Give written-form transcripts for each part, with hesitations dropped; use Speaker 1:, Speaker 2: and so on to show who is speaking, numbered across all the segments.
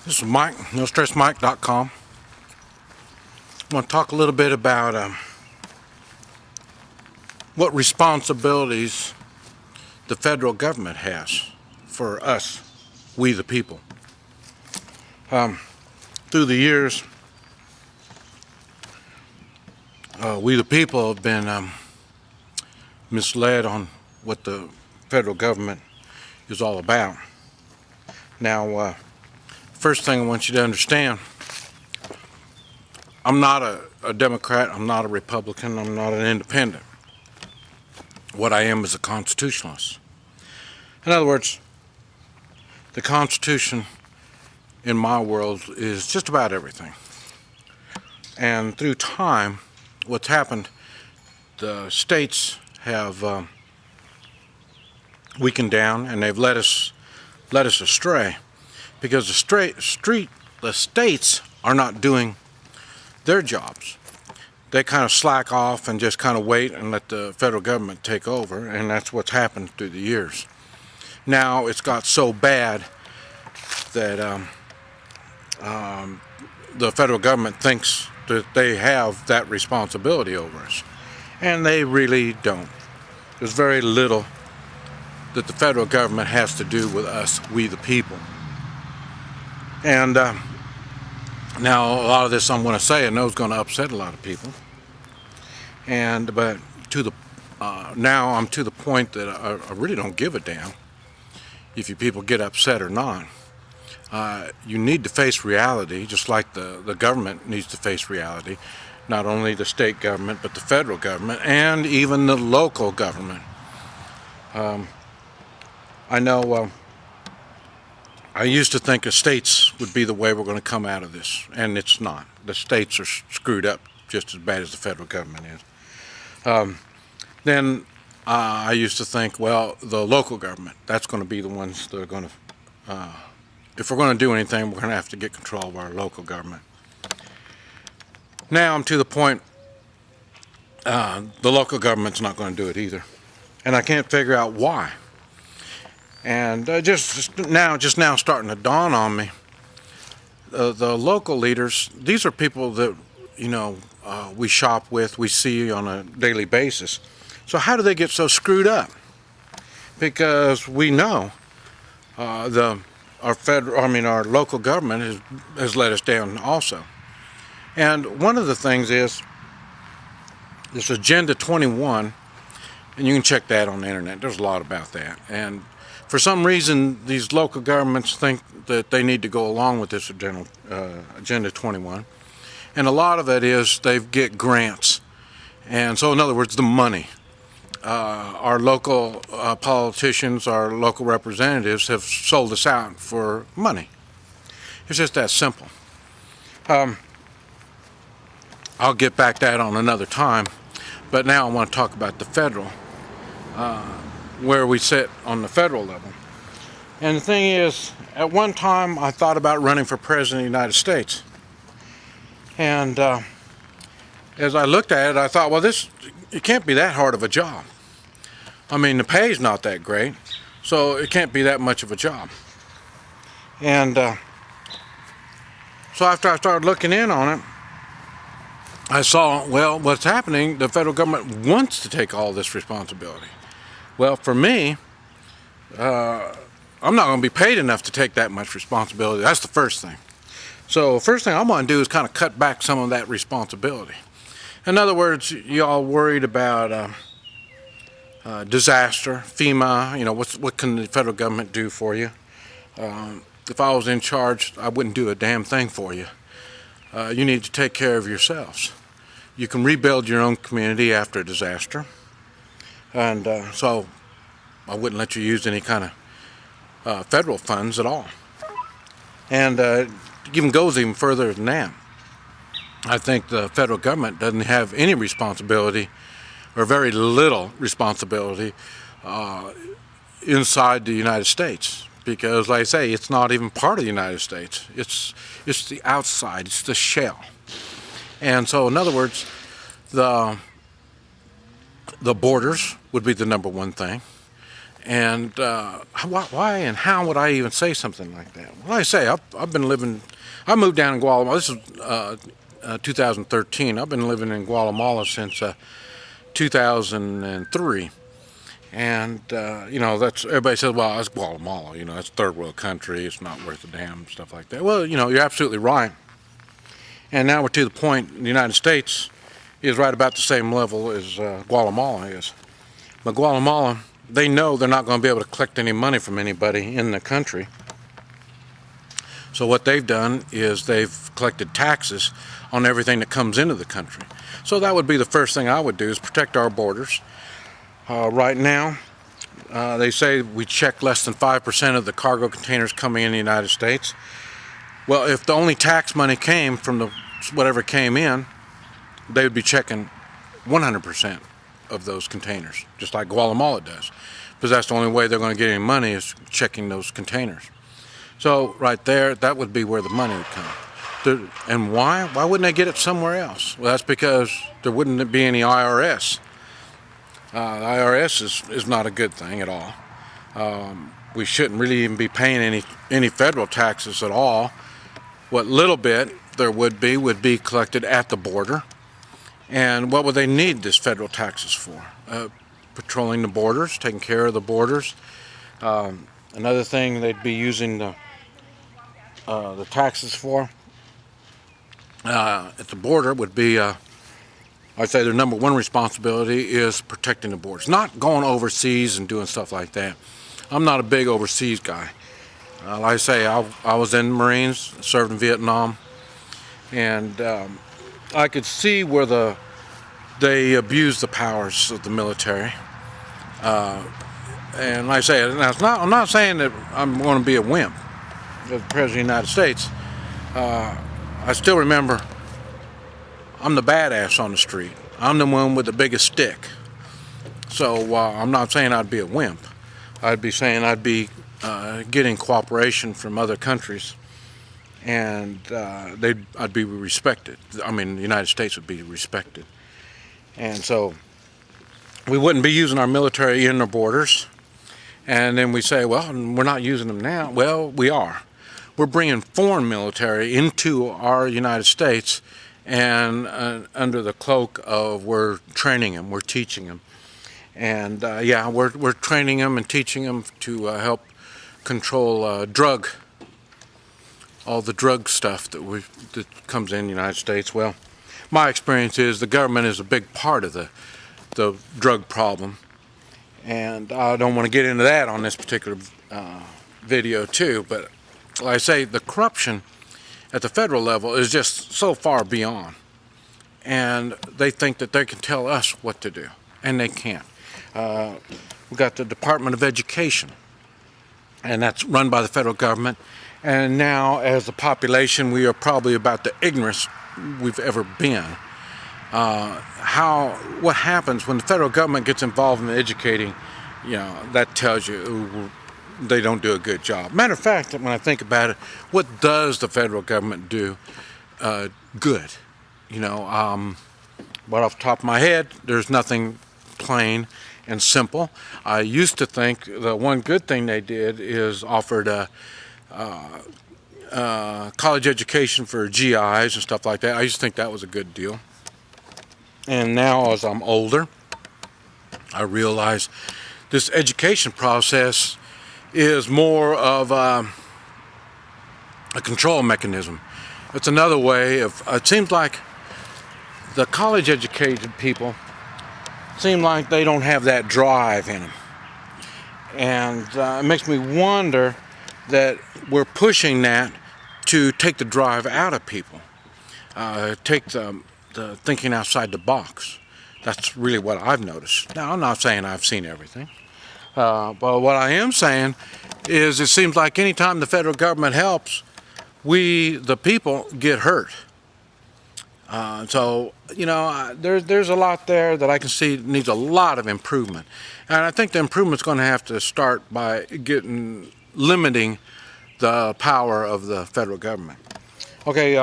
Speaker 1: This is Mike, NoStressMike.com. I'm going to talk a little bit about what responsibilities the federal government has for us, we the people. Through the years, we the people have been misled on what the federal government is all about. Now, first thing I want you to understand, I'm not a Democrat, I'm not a Republican, I'm not an independent. What I am is a constitutionalist. In other words, the Constitution in my world is just about everything. And through time, what's happened, the states have weakened down and they've led us astray because the states are not doing their jobs. They kind of slack off and just kind of wait and let the federal government take over, and that's what's happened through the years. Now it's got so bad that the federal government thinks that they have that responsibility over us, and they really don't. There's very little that the federal government has to do with us, we the people. And now a lot of this I'm going to say, I know is going to upset a lot of people. But now I'm to the point that I really don't give a damn if you people get upset or not. You need to face reality, just like the government needs to face reality. Not only the state government, but the federal government, and even the local government. I know I used to think the states would be the way we're going to come out of this, and it's not. The states are screwed up just as bad as the federal government is. Then I used to think, well, the local government, that's going to be the ones that are going to, if we're going to do anything, we're going to have to get control of our local government. Now I'm to the point, the local government's not going to do it either. And I can't figure out why. And just now starting to dawn on me, the local leaders, these are people that, we shop with, we see on a daily basis. So how do they get so screwed up? Because we know our local government has let us down also. And one of the things is this Agenda 21, and you can check that on the internet. There's a lot about that. And for some reason, these local governments think that they need to go along with this Agenda 21. And a lot of it is they get grants. And so, in other words, the money. Our local politicians, our local representatives have sold us out for money. It's just that simple. I'll get back to that on another time. But now I want to talk about the federal. Where we sit on the federal level. And the thing is, at one time I thought about running for president of the United States. And as I looked at it, I thought, well, it can't be that hard of a job. I mean, the pay's not that great, so it can't be that much of a job. And so after I started looking in on it, I saw, well, what's happening, the federal government wants to take all this responsibility. Well, for me, I'm not going to be paid enough to take that much responsibility. That's the first thing. So first thing I'm going to do is kind of cut back some of that responsibility. In other words, y'all worried about disaster, FEMA, what can the federal government do for you? If I was in charge, I wouldn't do a damn thing for you. You need to take care of yourselves. You can rebuild your own community after a disaster. And so I wouldn't let you use any kind of federal funds at all. And it even goes even further than that. I think the federal government doesn't have any responsibility, or very little responsibility, inside the United States. Because, like I say, it's not even part of the United States. It's the outside, it's the shell. And so, in other words, the borders would be the number one thing. And why and how would I even say something like that? Well, I say I moved down in Guatemala. This is 2013. I've been living in Guatemala since 2003. And, that's, everybody says, well, it's Guatemala, it's a third world country, it's not worth a damn, stuff like that. Well, you're absolutely right. And now we're to the point, the United States is right about the same level as Guatemala is. But Guatemala, they know they're not going to be able to collect any money from anybody in the country. So what they've done is they've collected taxes on everything that comes into the country. So that would be the first thing I would do, is protect our borders. Right now, they say we check less than 5% of the cargo containers coming in the United States. Well, if the only tax money came from whatever came in, they would be checking 100% of those containers, just like Guatemala does. Because that's the only way they're going to get any money, is checking those containers. So right there, that would be where the money would come. And why? Why wouldn't they get it somewhere else? Well, that's because there wouldn't be any IRS. The IRS is not a good thing at all. We shouldn't really even be paying any federal taxes at all. What little bit there would be collected at the border. And what would they need this federal taxes for? Patrolling the borders, taking care of the borders. Another thing they'd be using the taxes for at the border would be, I'd say their number one responsibility is protecting the borders, not going overseas and doing stuff like that. I'm not a big overseas guy. Like I say, I was in the Marines, served in Vietnam, and I could see where they abuse the powers of the military. And like I say, I'm not saying that I'm going to be a wimp as the President of the United States. I still remember I'm the badass on the street. I'm the one with the biggest stick. So I'm not saying I'd be a wimp. I'd be saying I'd be getting cooperation from other countries, and I'd be respected. I mean, the United States would be respected. And so we wouldn't be using our military in the borders. And then we say, well, we're not using them now. Well, we are. We're bringing foreign military into our United States, and under the cloak of we're training them, we're teaching them. And we're training them and teaching them to help control all the drug stuff that comes in the United States. Well, my experience is the government is a big part of the drug problem. And I don't want to get into that on this particular video too, but like I say, the corruption at the federal level is just so far beyond. And they think that they can tell us what to do, and they can't. We've got the Department of Education, and that's run by the federal government. And now, as a population, we are probably about the ignorance we've ever been. What happens when the federal government gets involved in educating, that tells you they don't do a good job. Matter of fact, when I think about it, what does the federal government do good? But off the top of my head, there's nothing plain and simple. I used to think the one good thing they did is offered college education for GIs and stuff like that. I used to think that was a good deal. And now, as I'm older, I realize this education process is more of a control mechanism. It's another way of, it seems like the college educated people seem like they don't have that drive in them. And it makes me wonder that we're pushing that to take the drive out of people, take the thinking outside the box. That's really what I've noticed. Now, I'm not saying I've seen everything, but what I am saying is it seems like anytime the federal government helps, we, the people, get hurt. There's a lot there that I can see needs a lot of improvement. And I think the improvement's going to have to start by limiting the power of the federal government. Okay,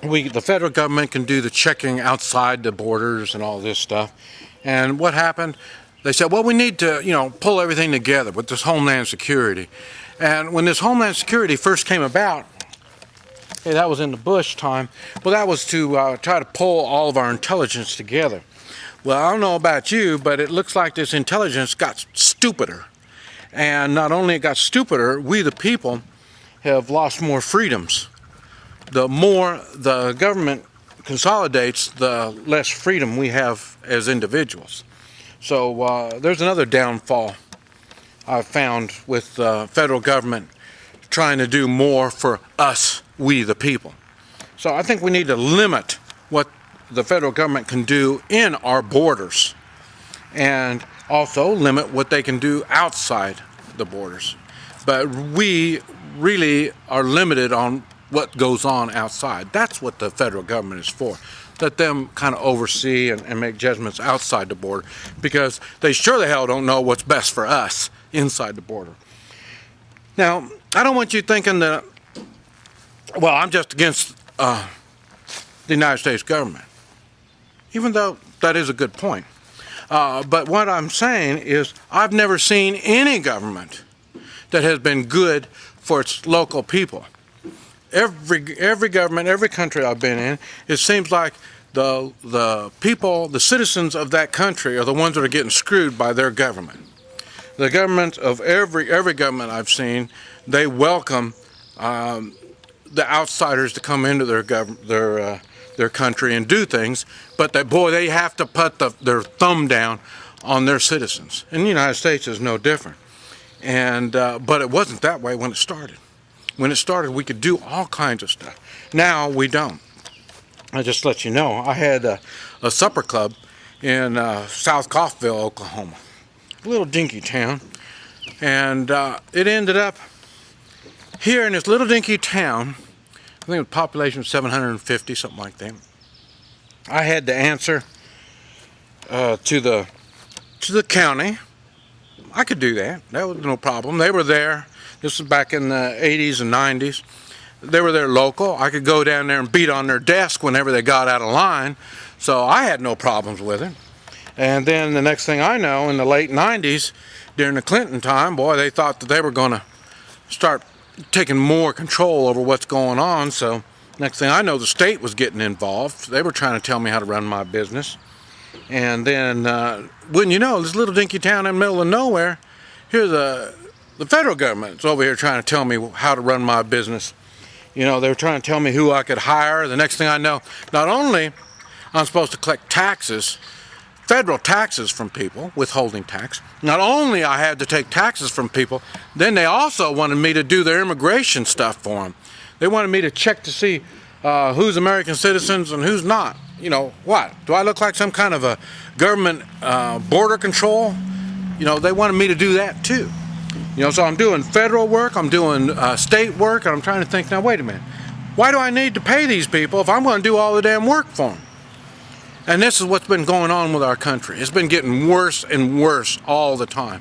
Speaker 1: the federal government can do the checking outside the borders and all this stuff. And what happened? they said, well, we need to, pull everything together with this Homeland Security. And when this Homeland Security first came about, hey, that was in the Bush time, well, that was to try to pull all of our intelligence together. Well, I don't know about you, but it looks like this intelligence got stupider. And not only it got stupider, we the people have lost more freedoms. The more the government consolidates, the less freedom we have as individuals. So there's another downfall I've found with the federal government trying to do more for us, we the people. So I think we need to limit what the federal government can do in our borders, and also limit what they can do outside the borders. But we really are limited on what goes on outside. That's what the federal government is for. Let them kind of oversee and make judgments outside the border, because they sure the hell don't know what's best for us inside the border. Now, I don't want you thinking that, well, I'm just against the United States government, even though that is a good point. But what I'm saying is I've never seen any government that has been good for its local people. Every government, every country I've been in, it seems like the people, the citizens of that country are the ones that are getting screwed by their government. The government of every government I've seen, they welcome the outsiders to come into their country and do things, but they have to put their thumb down on their citizens. And the United States is no different. And but it wasn't that way when it started. When it started, we could do all kinds of stuff. Now we don't. I just let you know, I had a supper club in South Coffeyville, Oklahoma, a little dinky town, and it ended up here in this little dinky town. I think the population was 750, something like that. I had to answer to the county. I could do that. That was no problem. They were there. This was back in the 80s and 90s. They were there local. I could go down there and beat on their desk whenever they got out of line. So I had no problems with it. And then the next thing I know, in the late 90s, during the Clinton time, boy, they thought that they were going to start taking more control over what's going on. So next thing I know, the state was getting involved. They were trying to tell me how to run my business. And then, wouldn't you know, this little dinky town in the middle of nowhere, here's the federal government's over here trying to tell me how to run my business. They were trying to tell me who I could hire. The next thing I know, not only I'm supposed to collect taxes, federal taxes from people, withholding tax. Not only I had to take taxes from people, then they also wanted me to do their immigration stuff for them. They wanted me to check to see who's American citizens and who's not. What? Do I look like some kind of a government border control? They wanted me to do that too. So I'm doing federal work, I'm doing state work, and I'm trying to think, now wait a minute. Why do I need to pay these people if I'm going to do all the damn work for them? And this is what's been going on with our country. It's been getting worse and worse all the time.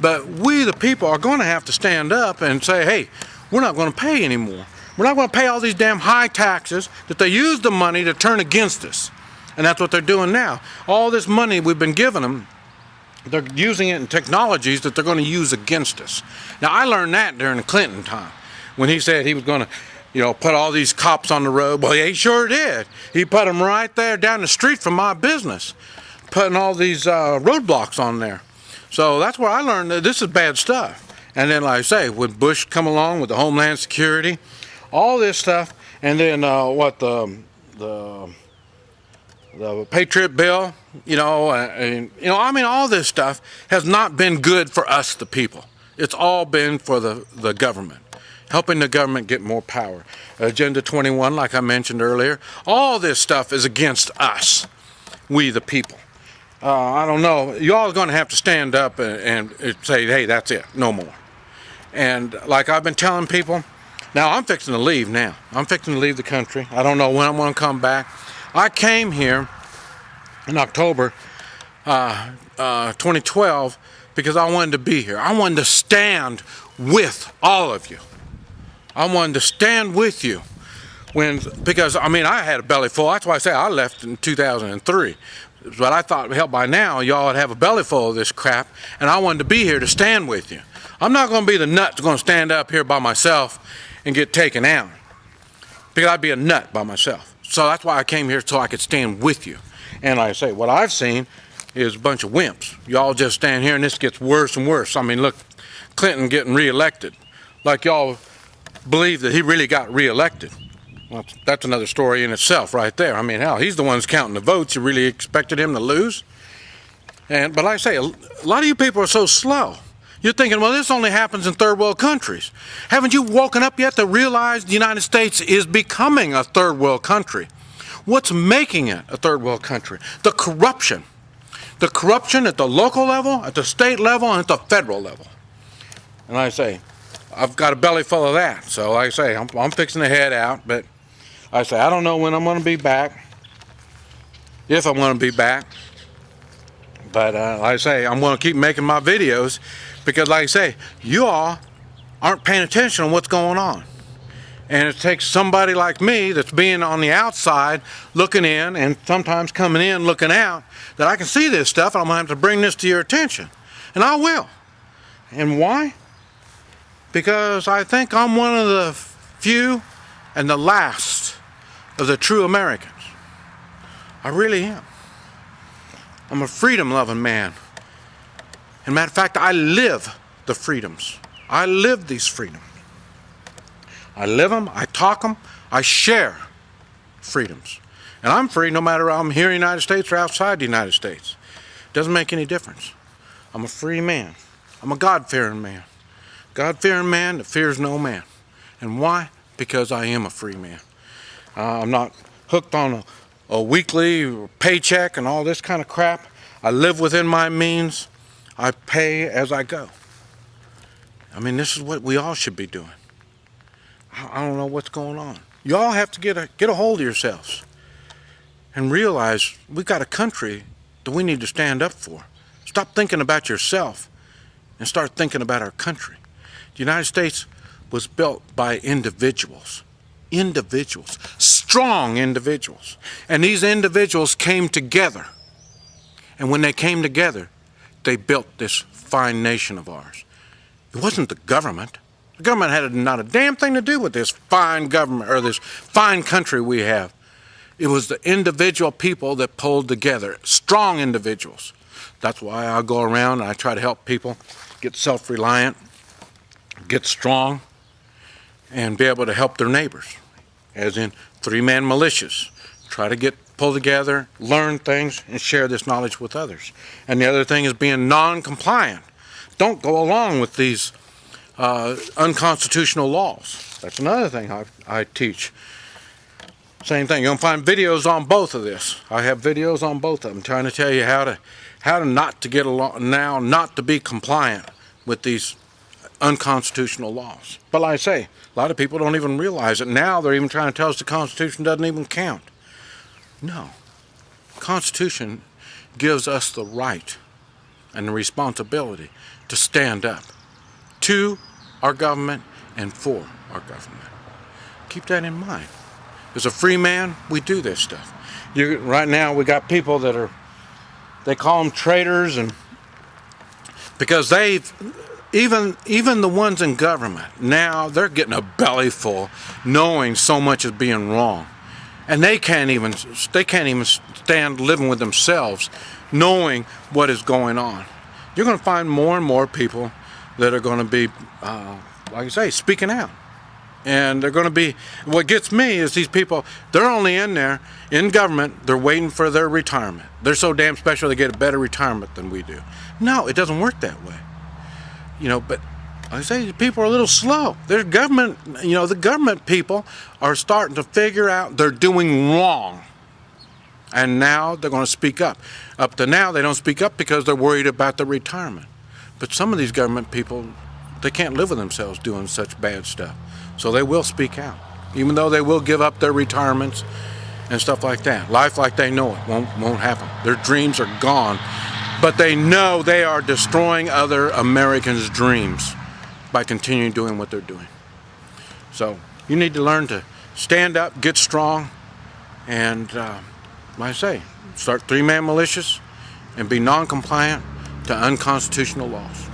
Speaker 1: But we, the people, are going to have to stand up and say, hey, we're not going to pay anymore. We're not going to pay all these damn high taxes that they use the money to turn against us. And that's what they're doing now. All this money we've been giving them, they're using it in technologies that they're going to use against us. Now, I learned that during the Clinton time, when he said he was going to, put all these cops on the road. Well, he sure did. He put them right there down the street from my business, putting all these roadblocks on there. So that's where I learned that this is bad stuff. And then, like I say, when Bush come along with the Homeland Security, all this stuff, and then the Patriot Bill, all this stuff has not been good for us, the people. It's all been for the government, helping the government get more power. Agenda 21, like I mentioned earlier, all this stuff is against us, we the people. I don't know, you all are going to have to stand up and say, hey, that's it, no more. And like I've been telling people, now I'm fixing to leave now. I'm fixing to leave the country. I don't know when I'm going to come back. I came here in October 2012 because I wanted to be here. I wanted to stand with all of you. I wanted to stand with you because I had a belly full. That's why I say I left in 2003. But I thought, hell, by now y'all would have a belly full of this crap, and I wanted to be here to stand with you. I'm not going to be the nut that's going to stand up here by myself and get taken out, because I'd be a nut by myself. So that's why I came here, so I could stand with you. And like I say, what I've seen is a bunch of wimps. Y'all just stand here and this gets worse and worse. I mean, look, Clinton getting reelected. Like y'all believe that he really got reelected. Well, that's another story in itself right there. I mean, hell, he's the one who's counting the votes. You really expected him to lose? But like I say, a lot of you people are so slow. You're thinking, well, this only happens in third world countries. Haven't you woken up yet to realize the United States is becoming a third world country? What's making it a third world country? The corruption. The corruption at the local level, at the state level, and at the federal level. And like I say, I've got a belly full of that. So like I say, I'm fixing to head out, but like I say, I don't know when I'm going to be back, if I'm going to be back. But like I say, I'm going to keep making my videos, because like I say, you all aren't paying attention to what's going on. And it takes somebody like me that's being on the outside looking in, and sometimes coming in looking out, that I can see this stuff, and I'm going to have to bring this to your attention. And I will. And why? Because I think I'm one of the few and the last of the true Americans. I really am. I'm a freedom-loving man. And matter of fact, I live the freedoms. I live these freedoms. I live them, I talk them, I share freedoms. And I'm free no matter if I'm here in the United States or outside the United States. Doesn't make any difference. I'm a free man. I'm a God-fearing man. God-fearing man that fears no man. And why? Because I am a free man. I'm not hooked on a weekly paycheck and all this kind of crap. I live within my means. I pay as I go. I mean, this is what we all should be doing. I don't know what's going on. You all have to get a hold of yourselves and realize we've got a country that we need to stand up for. Stop thinking about yourself and start thinking about our country. The United States was built by individuals. Individuals. Strong individuals. And these individuals came together. And when they came together, they built this fine nation of ours. It wasn't the government. The government had not a damn thing to do with this fine government or this fine country we have. It was the individual people that pulled together, strong individuals. That's why I go around and I try to help people get self-reliant, get strong, and be able to help their neighbors, as in three-man militias. Try to pull together, learn things, and share this knowledge with others. And the other thing is being non-compliant. Don't go along with these unconstitutional laws. That's another thing I teach. Same thing. You're going to find videos on both of this. I have videos on both of them trying to tell you how to not to get along now, not to be compliant with these unconstitutional laws. But like I say, a lot of people don't even realize it. Now they're even trying to tell us the Constitution doesn't even count. No. The Constitution gives us the right and the responsibility to stand up to our government and for our government. Keep that in mind. As a free man, we do this stuff. Right now, we got people that they call them traitors, and because even the ones in government, now they're getting a belly full knowing so much is being wrong. And they can't even stand living with themselves knowing what is going on. You're going to find more and more people that are going to be, like I say, speaking out. And they're going to be, what gets me is these people, they're only in there, in government, they're waiting for their retirement. They're so damn special they get a better retirement than we do. No, it doesn't work that way. But like I say, people are a little slow. There's government, the government people are starting to figure out they're doing wrong. And now they're going to speak up. Up to now, they don't speak up because they're worried about their retirement. But some of these government people, they can't live with themselves doing such bad stuff. So they will speak out, even though they will give up their retirements and stuff like that. Life like they know it won't happen. Their dreams are gone, but they know they are destroying other Americans' dreams by continuing doing what they're doing. So you need to learn to stand up, get strong, and like I say, start three-man militias and be non-compliant to unconstitutional laws.